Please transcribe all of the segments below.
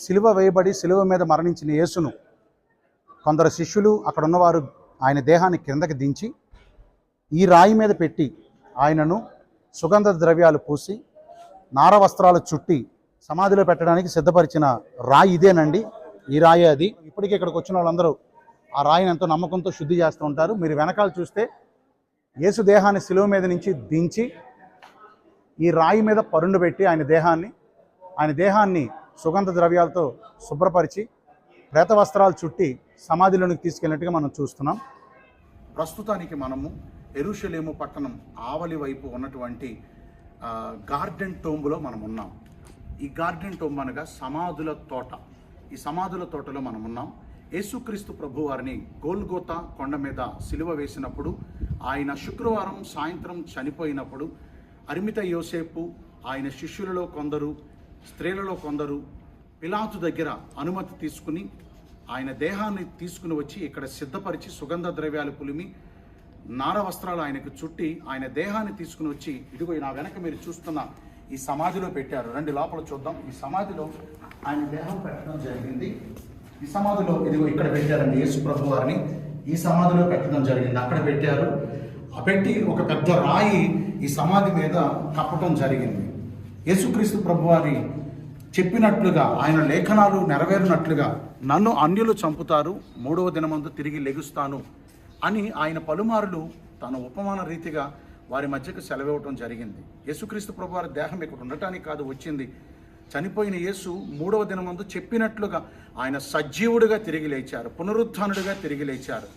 సిలువ వేయబడి సిలువ మీద మరణించిన యేసును కొందరు శిష్యులు అక్కడ ఉన్నవారు ఆయన దేహాన్ని కిందకి దించి ఈ రాయి మీద పెట్టి ఆయనను సుగంధ ద్రవ్యాలు పూసి నార వస్త్రాలు చుట్టి సమాధిలో పెట్టడానికి సిద్ధపరిచిన రాయి ఇదేనండి. ఈ రాయి అది. ఇప్పటికీ ఇక్కడికి వచ్చిన వాళ్ళందరూ ఆ రాయిని ఎంతో నమ్మకంతో శుద్ధి చేస్తూ ఉంటారు. మీరు వెనకాల చూస్తే యేసు దేహాన్ని సిలువ మీద నుంచి దించి ఈ రాయి మీద పరుండు పెట్టి ఆయన దేహాన్ని సుగంధ ద్రవ్యాలతో శుభ్రపరిచి ప్రేత వస్త్రాలు చుట్టి సమాధిలోనికి తీసుకెళ్ళినట్టుగా మనం చూస్తున్నాం. ప్రస్తుతానికి మనము యెరూషలేము పట్టణం ఆవలి వైపు ఉన్నటువంటి గార్డెన్ టోంబులో మనం ఉన్నాం. ఈ గార్డెన్ టోంబ్ అనగా సమాధుల తోట. ఈ సమాధుల తోటలో మనం ఉన్నాం. యేసుక్రీస్తు ప్రభు వారిని గోల్గోతా కొండ మీద సిలువ వేసినప్పుడు, ఆయన శుక్రవారం సాయంత్రం చనిపోయినప్పుడు అరిమిత యోసేపు, ఆయన శిష్యులలో కొందరు, స్త్రీలలో కొందరు పిలాతు దగ్గర అనుమతి తీసుకుని ఆయన దేహాన్ని తీసుకుని వచ్చి ఇక్కడ సిద్ధపరిచి సుగంధ ద్రవ్యాలు పులిమి నార వస్త్రాలు ఆయనకు చుట్టి ఆయన దేహాన్ని తీసుకుని వచ్చి ఇదిగో నా వెనక మీరు చూస్తున్న ఈ సమాధిలో పెట్టారు. రండి లోపల చూద్దాం. ఈ సమాధిలో ఆయన దేహం పెట్టడం జరిగింది. ఈ సమాధిలో ఇదిగో ఇక్కడ పెట్టారండి యేసు ప్రభు వారిని. ఈ సమాధిలో పెట్టడం జరిగింది. అక్కడ పెట్టారు. పెట్టి ఒక పెద్ద రాయి ఈ సమాధి మీద కప్పటం జరిగింది. యేసుక్రీస్తు ప్రభువారి చెప్పినట్లుగా ఆయన లేఖనాలు నెరవేరినట్లుగా నన్ను అన్యులు చంపుతారు, 3వ దినమందు తిరిగి లెగుస్తాను అని ఆయన పలుమారులు తన ఉపమాన రీతిగా వారి మధ్యకు సెలవివ్వటం జరిగింది. యేసుక్రీస్తు ప్రభువారి దేహం ఇక్కడ ఉండటానికి కాదు వచ్చింది. చనిపోయిన యేసు 3వ దినమందు చెప్పినట్లుగా ఆయన సజీవుడిగా తిరిగి లేచారు, పునరుత్థానుడిగా తిరిగి లేచారు.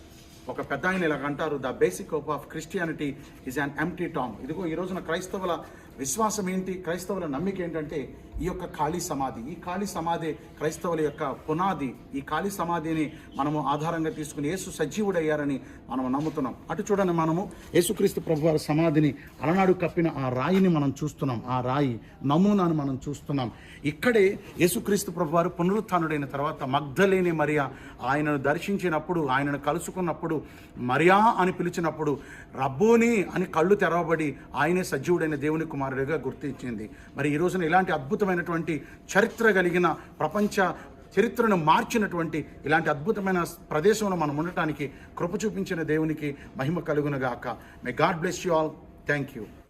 ఒక పెద్ద ఆయన ఇలాగ అంటారు, the basic hope of Christianity is an empty Tom. ఇదిగో ఈ రోజున క్రైస్తవుల విశ్వాసం ఏంటి, క్రైస్తవుల నమ్మిక ఏంటంటే ఈ యొక్క ఖాళీ సమాధి. ఈ ఖాళీ సమాధి క్రైస్తవుల యొక్క పునాది. ఈ ఖాళీ సమాధిని మనము ఆధారంగా తీసుకుని యేసు సజీవుడయ్యారని మనం నమ్ముతున్నాం. అటు చూడండి, మనము యేసుక్రీస్తు ప్రభువారి సమాధిని అలనాడు కప్పిన ఆ రాయిని మనం చూస్తున్నాం. ఆ రాయి నమూనాను మనం చూస్తున్నాం. ఇక్కడే యేసుక్రీస్తు ప్రభువారు పునరుత్థానుడైన తర్వాత మగ్ధలేని మరియా ఆయనను దర్శించినప్పుడు, ఆయనను కలుసుకున్నప్పుడు, మరియా అని పిలిచినప్పుడు రబ్బోని అని కళ్ళు తెరవబడి ఆయనే సజీవుడైన దేవుని కుమారుడిగా గుర్తించింది. మరి ఈ రోజున ఇలాంటి అద్భుతమైనటువంటి చరిత్ర కలిగిన, ప్రపంచ చరిత్రను మార్చినటువంటి ఇలాంటి అద్భుతమైన ప్రదేశంలో మనం ఉండటానికి కృప చూపించిన దేవునికి మహిమ కలుగునుగాక. May God bless you all. Thank you.